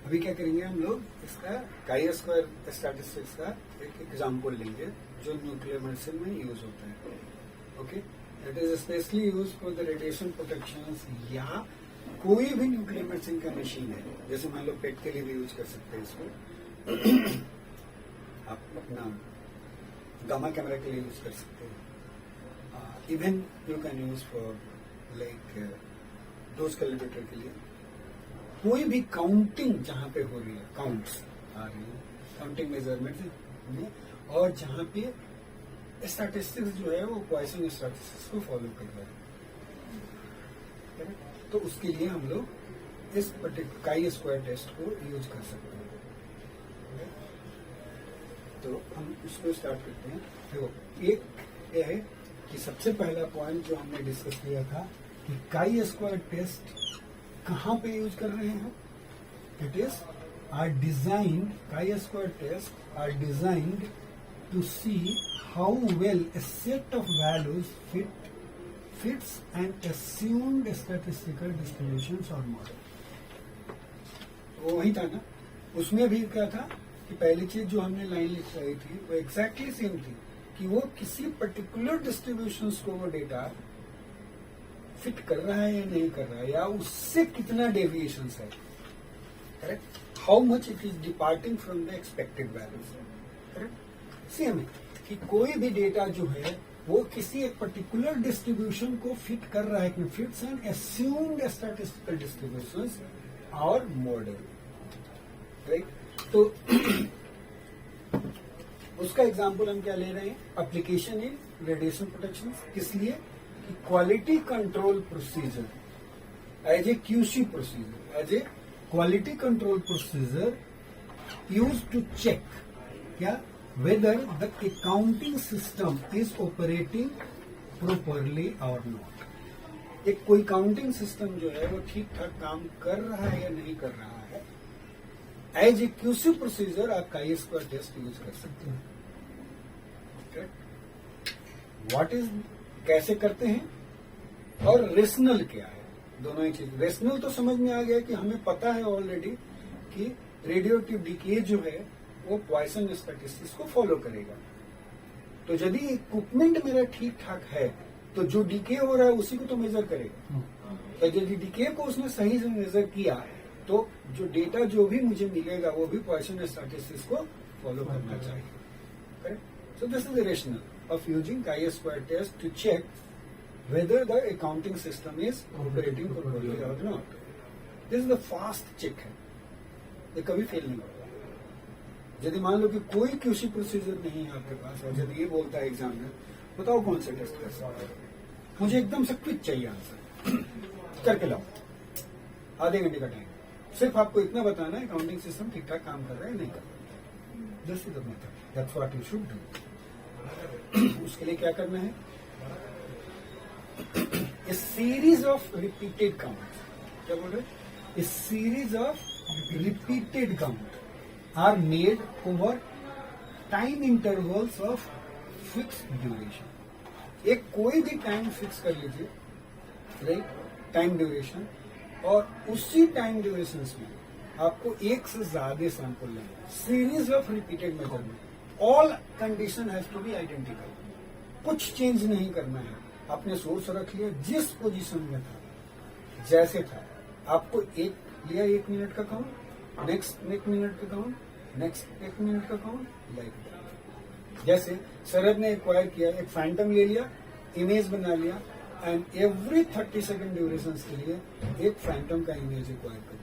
अभी क्या करेंगे हम लोग, इसका काई स्क्वायर स्टैटिस्टिक्स का एक एग्जाम्पल लेंगे जो न्यूक्लियर मेडिसिन में यूज होता है. Okay, it is specially use for the radiation protection, या कोई भी न्यूक्लियर मेडिसिन का मशीन है, जैसे मान लो पेट के लिए भी यूज कर सकते हैं इसको. आप अपना गामा कैमरा के लिए यूज कर सकते हैं. Even you can use for like dose calibrator के लिए. कोई भी काउंटिंग जहां पे हो रही है, काउंट्स आ रही है, काउंटिंग मेजरमेंट में, और जहां पे स्टैटिस्टिक्स जो है वो पॉइसन स्टैटिस्टिक्स को फॉलो कर रहा है, तो उसके लिए हम लोग इस पर्टिकुलर काई स्क्वायर टेस्ट को यूज कर सकते हैं. तो हम इसको स्टार्ट करते हैं. देखो, एक यह है कि सबसे पहला पॉइंट जो हमने डिस्कस किया था कि काई स्क्वायर टेस्ट कहां पे यूज कर रहे हैं. It is are designed, chi square test are designed to see how well a set of values fits an assumed statistical distributions or model. वो वही था ना, उसमें भी क्या था कि पहली चीज जो हमने लाइन लिखाई थी वो एग्जैक्टली सेम थी कि वो किसी पर्टिकुलर डिस्ट्रीब्यूशंस को वो डेटा फिट कर रहा है या नहीं कर रहा है, या उससे कितना डेविएशन है. Correct, how much it is departing from the expected values. Correct, same है कि कोई भी डेटा जो है वो किसी एक पर्टिकुलर डिस्ट्रीब्यूशन को फिट कर रहा है कि fits an assumed statistical distributions और मॉडल. राइट, तो उसका एग्जांपल हम क्या ले रहे हैं, एप्लीकेशन इन रेडिएशन प्रोटेक्शन. किस लिए, quality control procedure as a QC procedure, as a quality control procedure use to check क्या whether the accounting system is operating properly or not. एक कोई काउंटिंग सिस्टम जो है वो ठीक ठाक काम कर रहा है या नहीं कर रहा है, एज ए क्यूसी प्रोसीजर आप काई स्क्वायर टेस्ट यूज कर सकते हैं. व्हाट इज, कैसे करते हैं, और रेशनल क्या है, दोनों ही चीज. रेशनल तो समझ में आ गया कि हमें पता है ऑलरेडी कि रेडियोएक्टिव डिके जो है वो पॉइसन स्टैटिस्टिक्स को फॉलो करेगा. तो यदि इक्विपमेंट मेरा ठीक ठाक है तो जो डीके हो रहा है उसी को तो मेजर करेगा. तो यदि डीके को उसने सही से मेजर किया तो जो डेटा जो भी मुझे मिलेगा वो भी पॉइसन स्टैटिस्टिक्स को फॉलो करना चाहिए. Correct, so this is the rational of using chi square test to check whether the accounting system is operating properly or not. This is the fast check है, ये कभी फेल नहीं होगा. यदि मान लो कि कोई क्यूसी प्रोसीजर नहीं है आपके पास, और यदि ये बोलता है एग्जामिनर बताओ कौन सा टेस्ट कर सकते हैं, मुझे एकदम से क्विक चाहिए आंसर, करके लाओ, आधे घंटे का टाइम, सिर्फ आपको इतना बताना है अकाउंटिंग सिस्टम ठीक ठाक काम कर रहा है नहीं कर रहा. This is the method, that's what you should do. उसके लिए क्या करना है, a series of repeated counts. क्या बोल रहे, a series of repeated counts are made over time intervals of fixed duration. एक कोई भी टाइम फिक्स कर लीजिए, राइट, टाइम ड्यूरेशन, और उसी टाइम ड्यूरेशन में आपको एक से ज्यादा सैंपल लेना. Series of repeated measurement, all condition has to be identical, कुछ चेंज नहीं करना है. आपने सोर्स रख लिया जिस पोजीशन में था, जैसे था, आपको एक लिया 1 मिनट का काउंट, नेक्स्ट 1 मिनट का काउंट, नेक्स्ट 1 मिनट का काउंट, लाइक दैट. जैसे शरद ने एक्वायर किया, एक फैंटम ले लिया, इमेज बना लिया, एंड एवरी 30 सेकेंड ड्यूरेशन के लिए एक फैंटम का इमेज एक्वायर कर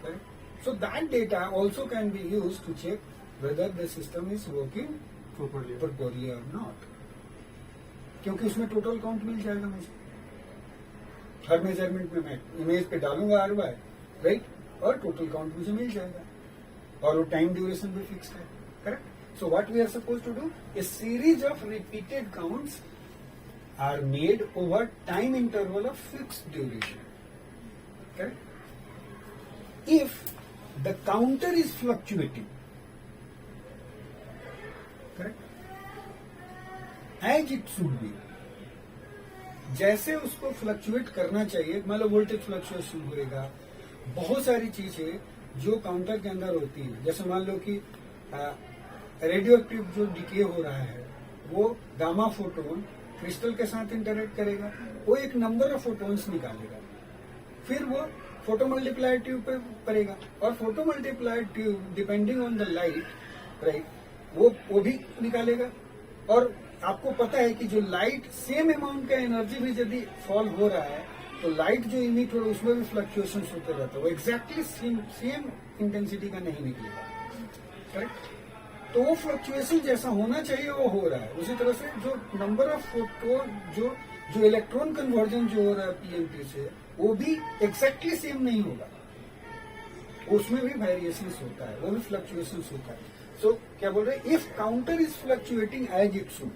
लिया. So that data also can be use to check whether the system is working properly or not. क्योंकि उसमें टोटल काउंट मिल जाएगा मुझे, हर मेजरमेंट में मैं इमेज पे डालूंगा हर बार, राइट, और टोटल काउंट मुझे मिल जाएगा, और वो टाइम ड्यूरेशन भी फिक्स है. Correct, so what we are suppose to do, a series of repeated counts are made over time interval of fixed duration. Correct, if the counter is fluctuating, correct, as it should be, जैसे उसको fluctuate करना चाहिए. मान low voltage fluctuation होएगा, बहुत सारी चीजें जो काउंटर के अंदर होती हैं, जैसे मान लो कि रेडियो एक्टिव जो डिके हो रहा है वो गामा फोटोन क्रिस्टल के साथ इंटरेक्ट करेगा, वो एक नंबर ऑफ फोटोन्स निकालेगा, फिर वो फोटो मल्टीप्लायर ट्यूब पे पड़ेगा, और photo multiplier tube depending on the light, right, वो भी निकालेगा। और आपको पता है कि जो लाइट सेम अमाउंट का एनर्जी भी यदि फॉल हो रहा है तो लाइट जो इमिट हो रहा है उसमें भी फ्लक्चुएशन होते रहता है, वो एग्जैक्टली सेम इंटेंसिटी का नहीं निकलेगा, करेक्ट। तो वो फ्लक्चुएशन जैसा होना चाहिए वो हो रहा है। उसी तरह से जो नंबर ऑफ फोटोन जो इलेक्ट्रॉन कन्वर्जन जो हो रहा है पीएनपी से, वो भी एग्जैक्टली सेम नहीं होगा, उसमें भी वेरिएशंस होता है, वो भी फ्लक्चुएशंस होता है। सो क्या बोल रहे हैं, if counter is fluctuating as it should,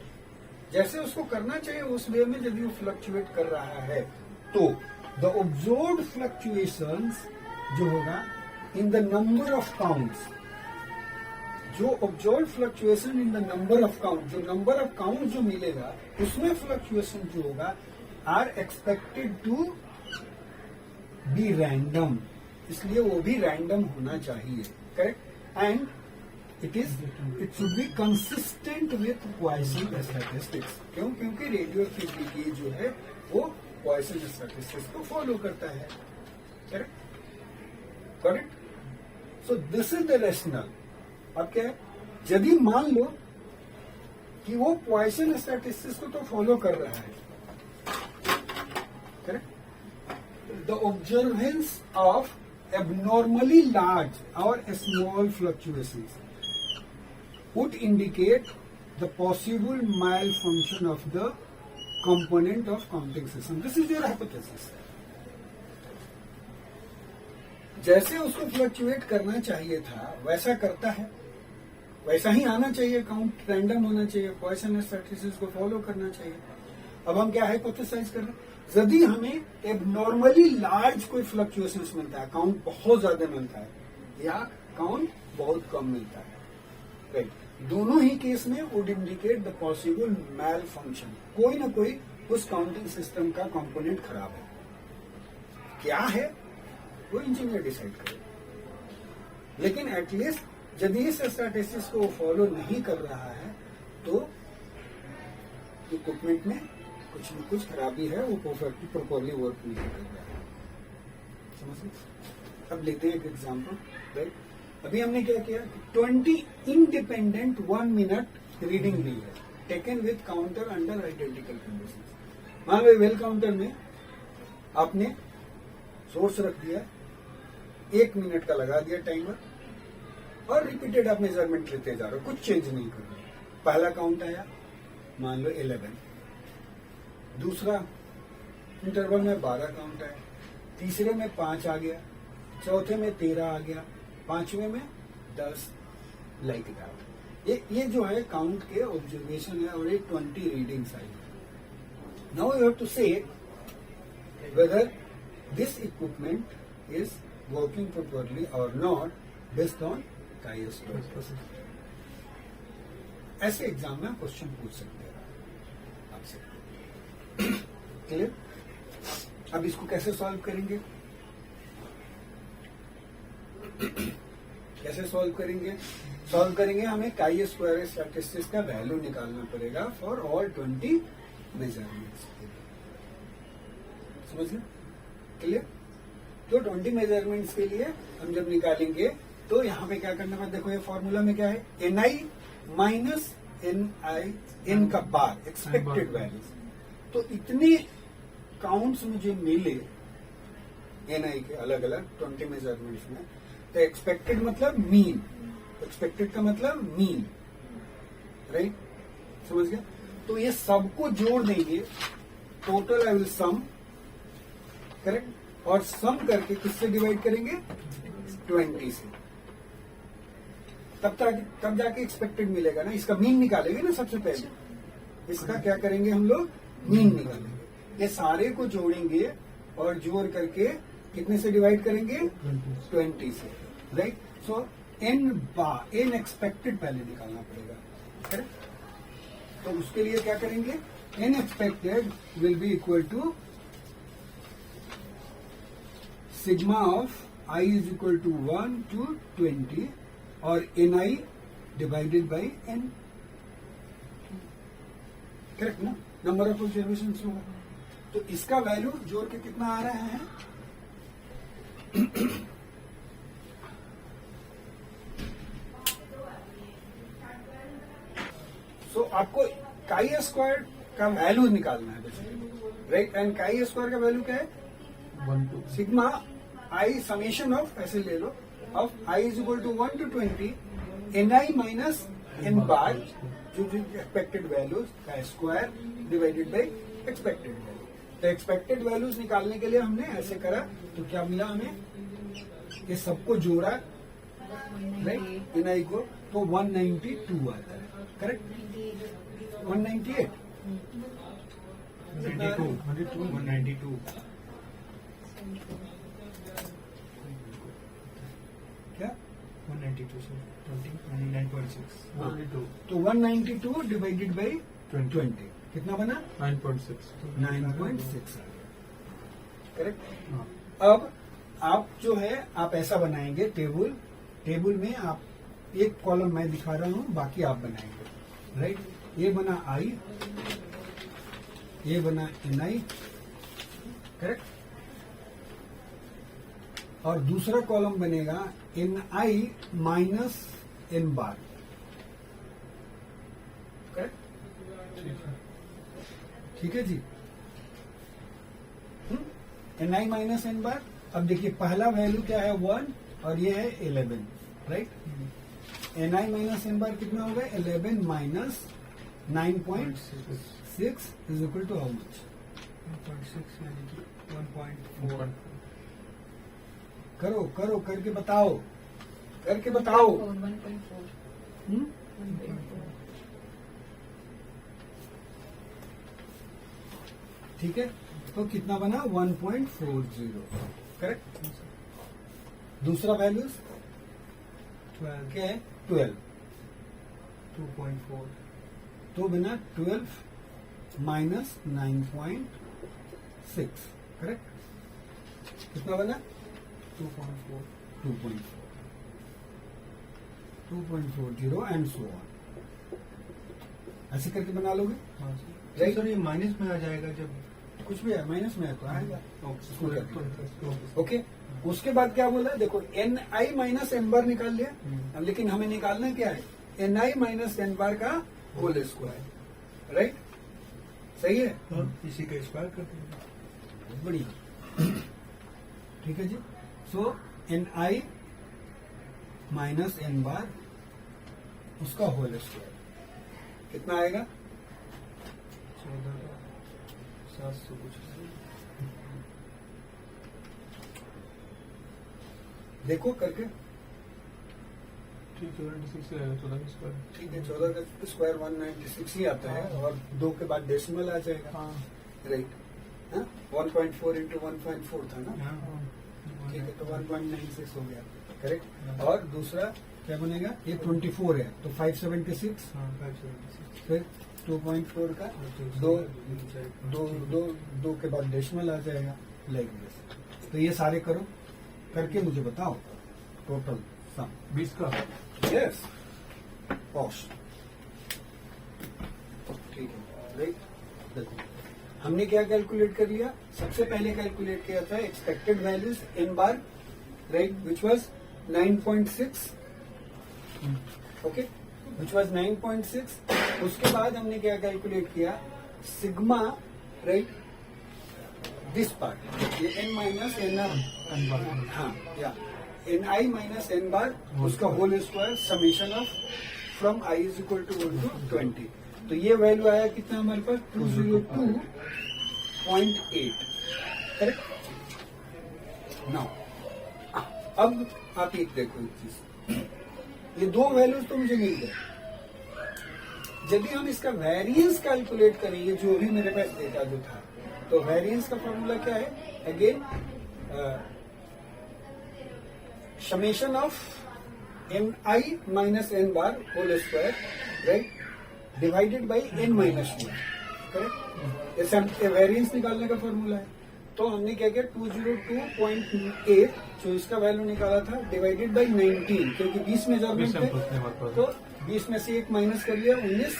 जैसे उसको करना चाहिए उस वे में यदि वो फ्लक्चुएट कर रहा है, तो द ऑब्जर्व्ड फ्लक्चुएशंस जो होगा in the number of counts, जो observe fluctuation in the number of count, जो नंबर ऑफ काउंट जो मिलेगा उसमें फ्लक्चुएशन जो होगा are expected to be random, इसलिए वो भी रैंडम होना चाहिए, correct. And it should be consistent with Poisson statistics. क्यों? क्योंकि रेडियो एक्टिविटी जो है वो पॉइसन स्टैटिस्टिक्स को फॉलो करता है, correct correct. So this is the rational. अब क्या है, यदि मान लो कि वो पॉइसन स्टैटिस्टिक्स को तो फॉलो कर रहा है, correct, the observance of abnormally large or small fluctuations would indicate the possible malfunction of the component of counting system. This is your hypothesis. जैसे उसको फ्लक्चुएट करना चाहिए था वैसा करता है, वैसा ही आना चाहिए, काउंट रैंडम होना चाहिए, पॉइसन स्टैटिस्टिक्स को फॉलो करना चाहिए। अब हम क्या हाइपोथेसाइज कर रहे हैं, यदि हमें एबनॉर्मली लार्ज कोई फ्लक्चुएशंस मिलता है, काउंट बहुत ज्यादा मिलता है या काउंट बहुत कम मिलता है, राइट, दोनों ही केस में would indicate the possible malfunction, कोई ना कोई उस काउंटिंग सिस्टम का कंपोनेंट खराब है। क्या है वो इंजीनियर डिसाइड करे, लेकिन एटलीस्ट यदि इस स्टैटिस्टिक्स को फॉलो नहीं कर रहा है तो इक्विपमेंट में कुछ न कुछ खराबी है, वो परफेक्टली प्रॉपरली वर्क नहीं कर रहा है, समझ। अब लेते हैं एक एग्जांपल, राइट। अभी हमने क्या किया, 20 इंडिपेंडेंट 1 मिनट रीडिंग ली है, taken with counter under identical conditions. मान लो वेल काउंटर में आपने सोर्स रख दिया, 1 मिनट का लगा दिया टाइमर, और रिपीटेड आप मेजरमेंट लेते जा रहे हो, कुछ चेंज नहीं कर रहे। पहला काउंट आया मान लो 11, दूसरा इंटरवल में 12 काउंट आया, तीसरे में 5 आ गया, चौथे में 13 आ गया, पांचवे में 10, लाइक दैट। ये जो है काउंट के ऑब्जर्वेशन है, और ये 20 रीडिंग्स आई। Now you have to say whether this equipment is working properly or not based on chi-square। ऐसे एग्जाम में क्वेश्चन पूछ सकते हैं आपसे, क्लियर। अब इसको कैसे सॉल्व करेंगे, कैसे सॉल्व करेंगे, सॉल्व करेंगे हमें chi-square स्टैटिस्टिक्स का वैल्यू निकालना पड़ेगा फॉर ऑल 20 मेजरमेंट्स, समझ गए, क्लियर। तो 20 मेजरमेंट्स के लिए हम जब निकालेंगे तो यहाँ पे क्या करना है, देखो ये फॉर्मूला में क्या है, ni माइनस n का बार एक्सपेक्टेड वैल्यूज। तो इतने काउंट्स मुझे मिले ni के अलग अलग 20 मेजरमेंट्स में, तो एक्सपेक्टेड मतलब मीन, एक्सपेक्टेड का मतलब मीन, राइट, समझ गया। तो ये सबको जोड़ देंगे, total I will sum, correct, और सम करके किससे डिवाइड करेंगे, 20 से, तब जाके एक्सपेक्टेड मिलेगा ना। इसका मीन निकालेंगे ना सबसे पहले, इसका क्या करेंगे हम लोग, मीन निकालेंगे, ये सारे को जोड़ेंगे और जोड़ करके कितने से डिवाइड करेंगे, 20 से, राइट। सो एन एक्सपेक्टेड पहले निकालना पड़ेगा, करेक्ट। तो उसके लिए क्या करेंगे, N expected will be equal to sigma of i is equal to 1 to 20 और ni divided by n, correct ना? नंबर ऑफ ऑब्जर्वेशन होगा। तो इसका वैल्यू जोड़ के कितना आ रहा है? सो आपको काई स्क्वायर का वैल्यू निकालना है basically, right? And chi square का वैल्यू क्या है? 1 to sigma i summation of, ऐसे ले लो, of i is equal to 1 to 20 N I minus N bar, जो एक्सपेक्टेड वैल्यूज का square divided by expected value. तो एक्सपेक्टेड वैल्यूज निकालने के लिए हमने ऐसे करा, तो क्या मिला हमें? ये सबको जोड़ा, राइट, एन आई को, तो 192 आता है, करेक्ट? 198 192 क्या? 192 सर 29.6 हाँ। 92 तो 192 डिवाइडेड बाई 20 कितना बना? 9.6 9.6, करेक्ट? हाँ। अब आप जो है आप ऐसा बनाएंगे टेबल, टेबल में आप एक कॉलम मैं दिखा रहा हूं, बाकी आप बनाएंगे, राइट? ये बना आई, ये बना एन आई, करेक्ट? और दूसरा कॉलम बनेगा एन आई माइनस एन बार, करेक्ट? ठीक है ठीक है जी। एन आई माइनस एन बार। अब देखिए पहला वैल्यू क्या है? 1 और ये है 11, राइट? एन आई माइनस एन बार कितना होगा? 11 minus 9.6 is equal to how much? 1.6 यानी कि 1.4 करो करो, करके बताओ, करके बताओ। 1.4 हम्म? 1.4 ठीक है, तो कितना बना? 1.40, करेक्ट? दूसरा वैल्यूज 12 क्या है? 12, 2.4 तो बना 12 माइनस 9.6, करेक्ट? कितना बना? 2.4 2.40 एंड सो ऑन। ऐसे करके बना लोगे, हाँ Right. सर। सर ये माइनस में आ जाएगा जब कुछ भी है माइनस में है तो आएगा। उसको कर दो। ओके ओके, उसके बाद क्या बोला? देखो एन आई माइनस एन बार निकाल लिया, अब लेकिन हमें निकालना क्या है? एन आई माइनस एन बार का होल स्क्वायर, राइट? सही है, इसी का स्क्वायर कर देंगे। बढ़िया, ठीक है जी। सो एन आई माइनस एन बार उसका होल स्क्वायर कितना आएगा? 14,700 कुछ। देखो करके, ठीक है 96 आएगा 14 का स्क्वायर। ठीक है, 14 का स्क्वायर 196 ही आता है, और 2 के बाद डेसिमल आ जाएगा, हाँ 1.4 इंटू 1.4 था ना? हाँ ठीक है, तो 1.96 हो गया, करेक्ट? और दूसरा क्या बनेगा? ये 24 है, तो 576, हाँ 576 फिर 2.4 का दो के बाद डेसिमल आ जाएगा, लाइक दिस। तो ये सारे करो, करके मुझे बताओ टोटल सम। 20 का। यस, पॉश, ठीक है, राइट? देखो हमने क्या कैलकुलेट कर लिया? सबसे पहले कैलकुलेट किया था expected values N bar, right, which was 9.6, okay, which was 9.6। उसके बाद हमने क्या कैलकुलेट किया? सिग्मा, राइट, दिस पार्ट, ये एन माइनस एन आर, हाँ, या एन आई माइनस एन बार, उसका whole square summation of from I is equal to 1 to 20। तो ये वैल्यू आया कितना हमारे पास? 202.8, करेक्ट? नाउ अब आप एक देखो एक चीज, ये दो वैल्यूज तो मुझे मिल गए। यदि हम इसका वेरिएंस कैलकुलेट करेंगे, जो भी मेरे पास डेटा जो था, तो वेरिएंस का फॉर्मूला क्या है? Again summation of N I minus N bar whole square, right, divided by N minus 1, correct? ये वेरिएंस निकालने का फॉर्मूला है। तो हमने क्या किया 202.8 जो इसका वैल्यू निकाला था डिवाइडेड बाई 19 क्योंकि 20 मेजरमेंट थे तो 20 में से एक माइनस कर लिया 19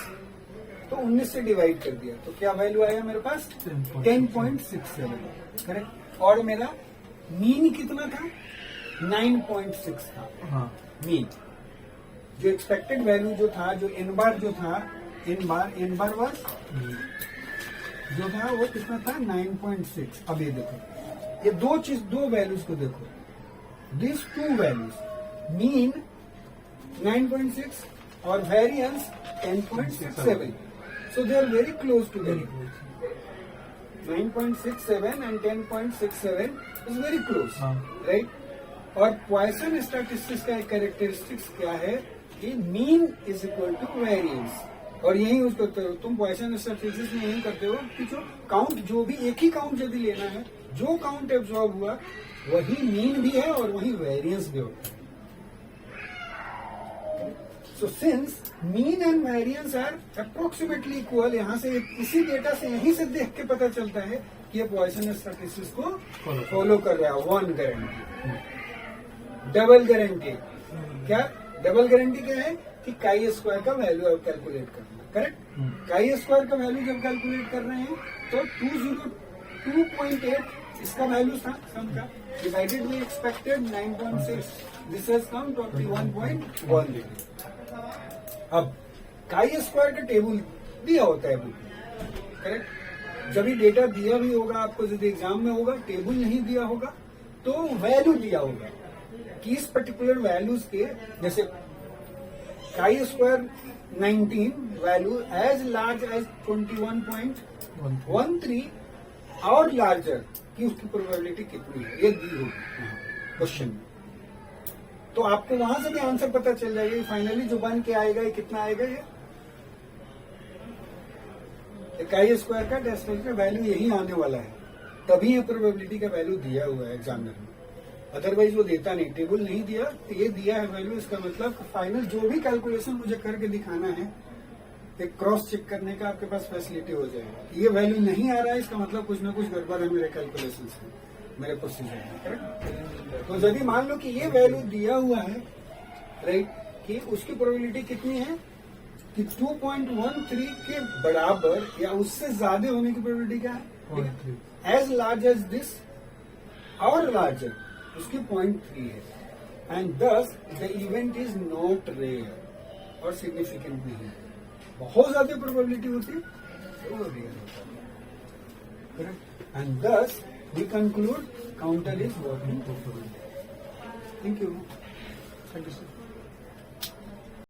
तो 19 से डिवाइड कर दिया तो क्या वैल्यू आया मेरे पास 10.67 करेक्ट और मेरा मीन कितना था 9.6 था हाँ मीन जो एक्सपेक्टेड वैल्यू जो था जो एन बार जो था एन बार वाज जो था वो कितना था 9.6 अब ये देखो ये दो वैल्यूज को देखो दिस टू वैल्यूज मीन 9.6 और variance 10.67 so they are very close together 9.67 and 10.67 is very close हाँ. right और पॉइसन स्टैटिस्टिक्स का एक कैरेक्टरिस्टिक्स क्या है कि mean is equal to variance और यही यूज करते हो तुम पॉइसन स्टैटिस्टिक्स में यही करते हो कि जो काउंट जो भी एक ही काउंट यदि लेना है जो काउंट एब्जॉर्ब हुआ वही मीन भी है और वही वेरिएंस भी होता है so since mean and variance are approximately equal यहाँ से इसी डेटा से यहीं से देख के पता चलता है कि ये पॉइसन स्टैटिस्टिक्स को फॉलो कर रहा है वन गारंटी डबल गारंटी क्या डबल गारंटी क्या है कि काई स्क्वायर का वैल्यू आप कैलकुलेट करना करेक्ट काई स्क्वायर का वैल्यू जब कैलकुलेट कर रहे हैं तो 202.8 इसका वैल्यू था सम का divided by expected 9.6 this has come 21.1 अब काई स्क्वायर का टेबल दिया होता है बुक करेक्ट जब भी डेटा दिया भी होगा आपको यदि एग्जाम में होगा टेबल नहीं दिया होगा तो वैल्यू दिया होगा कि इस पर्टिकुलर वैल्यूज के जैसे chi square 19 value as large as 21.13 और लार्जर कि उसकी प्रोबेबिलिटी कितनी है ये दी होगी क्वेश्चन में तो आपको वहां से भी आंसर पता चल जाएगा फाइनली जो बन के आएगा ये कितना आएगा ये काई स्क्वायर का डेसिमल का वैल्यू यही आने वाला है तभी ये प्रोबेबिलिटी का वैल्यू दिया हुआ है एग्जामिनर में अदरवाइज वो देता नहीं टेबल नहीं दिया तो ये दिया है वैल्यू इसका मतलब फाइनल जो भी कैलकुलेशन मुझे करके दिखाना है एक क्रॉस चेक करने का आपके पास फैसिलिटी हो जाएगी ये वैल्यू नहीं आ रहा है इसका मतलब कुछ ना कुछ गड़बड़ है मेरे कैलकुलेशन में मेरे प्रोसीजर में करेक्ट तो यदि मान लो कि ये वैल्यू दिया हुआ है राइट कि उसकी प्रोबेबिलिटी कितनी है कि 2.13 के बराबर या उससे ज्यादा होने की प्रोबेबिलिटी क्या है एज लार्ज एज दिस और लार्जर उसकी 0.3 है and thus the event is not rare और सिग्निफिकेंट नहीं है बहुत ज्यादा प्रोबेबिलिटी होती है तो वो रेयर होता है correct and thus we conclude counter is working properly thank you thank you sir